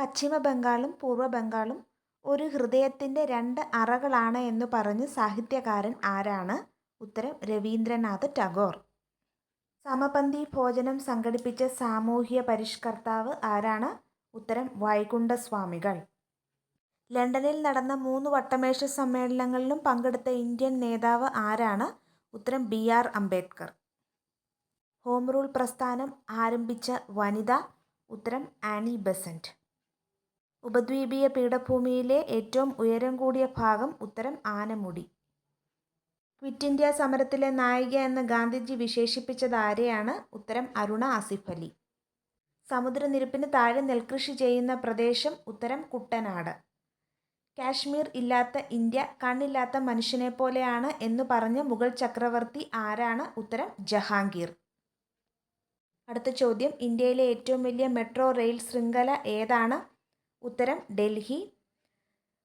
പശ്ചിമ ബംഗാളും പൂർവ്വ ബംഗാളും ഒരു ഹൃദയത്തിൻ്റെ രണ്ട് അറകളാണ് എന്ന് പറഞ്ഞ് സാഹിത്യകാരൻ ആരാണ്? ഉത്തരം രവീന്ദ്രനാഥ ടാഗോർ. സമപന്തി ഭോജനം സംഘടിപ്പിച്ച സാമൂഹ്യ പരിഷ്കർത്താവ് ആരാണ്? ഉത്തരം വൈകുണ്ഠസ്വാമികൾ. ലണ്ടനിൽ നടന്ന 3 വട്ടമേശ സമ്മേളനങ്ങളിലും പങ്കെടുത്ത ഇന്ത്യൻ നേതാവ് ആരാണ്? ഉത്തരം BR അംബേദ്കർ. ഹോം റൂൾ പ്രസ്ഥാനം ആരംഭിച്ച വനിത? ഉത്തരം ആനി ബെസന്റ്. ഉപദ്വീപീയ പീഠഭൂമിയിലെ ഏറ്റവും ഉയരം കൂടിയ ഭാഗം? ഉത്തരം ആനമുടി. ക്വിറ്റ് ഇന്ത്യ സമരത്തിലെ നായിക എന്ന് ഗാന്ധിജി വിശേഷിപ്പിച്ചത് ആരെയാണ്? ഉത്തരം അരുണ ആസിഫ് അലി. സമുദ്രനിരപ്പിന് താഴെ നെൽകൃഷി ചെയ്യുന്ന പ്രദേശം? ഉത്തരം കുട്ടനാട്. കാശ്മീർ ഇല്ലാത്ത ഇന്ത്യ കണ്ണില്ലാത്ത മനുഷ്യനെ പോലെയാണ് എന്ന് പറഞ്ഞ മുഗൾ ചക്രവർത്തി ആരാണ്? ഉത്തരം ജഹാംഗീർ. അടുത്ത ചോദ്യം, ഇന്ത്യയിലെ ഏറ്റവും വലിയ മെട്രോ റെയിൽ ശൃംഖല ഏതാണ്? ഉത്തരം ഡൽഹി.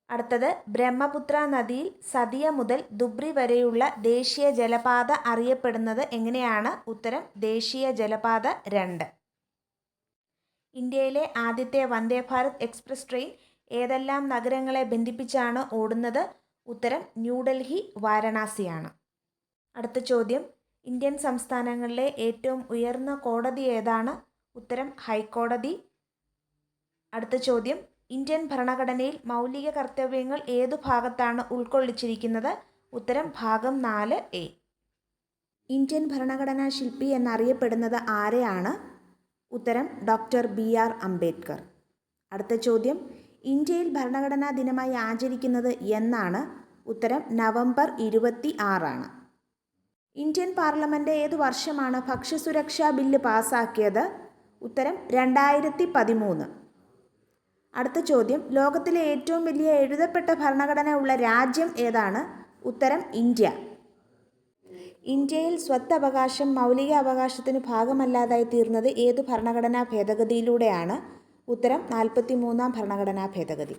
അടുത്തത്, ബ്രഹ്മപുത്ര നദിയിൽ സതിയ മുതൽ ധുബ്രി വരെയുള്ള ദേശീയ ജലപാത അറിയപ്പെടുന്നത് എങ്ങനെയാണ്? ഉത്തരം ദേശീയ ജലപാത 2. ഇന്ത്യയിലെ ആദ്യത്തെ വന്ദേ ഭാരത് എക്സ്പ്രസ് ട്രെയിൻ ഏതെല്ലാം നഗരങ്ങളെ ബന്ധിപ്പിച്ചാണ് ഓടുന്നത്? ഉത്തരം ന്യൂഡൽഹി വാരണാസിയാണ്. അടുത്ത ചോദ്യം, ഇന്ത്യൻ സംസ്ഥാനങ്ങളിലെ ഏറ്റവും ഉയർന്ന കോടതി ഏതാണ്? ഉത്തരം ഹൈക്കോടതി. അടുത്ത ചോദ്യം, ഇന്ത്യൻ ഭരണഘടനയിൽ മൗലിക കർത്തവ്യങ്ങൾ ഏതു ഭാഗത്താണ് ഉൾക്കൊള്ളിച്ചിരിക്കുന്നത്? ഉത്തരം ഭാഗം 4A. ഇന്ത്യൻ ഭരണഘടനാ ശില്പി എന്നറിയപ്പെടുന്നത് ആരെയാണ്? ഉത്തരം ഡോക്ടർ BR അംബേദ്കർ. അടുത്ത ചോദ്യം, ഇന്ത്യയിൽ ഭരണഘടനാ ദിനമായി ആചരിക്കുന്നത് എന്നാണ്? ഉത്തരം നവംബർ 26. ഇന്ത്യൻ പാർലമെന്റ് ഏതു വർഷമാണ് ഭക്ഷ്യസുരക്ഷാ ബില്ല് പാസാക്കിയത്? ഉത്തരം 2013. അടുത്ത ചോദ്യം, ലോകത്തിലെ ഏറ്റവും വലിയ എഴുതപ്പെട്ട ഭരണഘടന ഉള്ള രാജ്യം ഏതാണ്? ഉത്തരം ഇന്ത്യ. ഇന്ത്യയിൽ സ്വത്തവകാശം മൗലിക അവകാശത്തിന് ഭാഗമല്ലാതായി തീർന്നത് ഏതു ഭരണഘടനാ ഭേദഗതിയിലൂടെയാണ്? ഉത്തരം 43-ാം ഭരണഘടനാ ഭേദഗതി.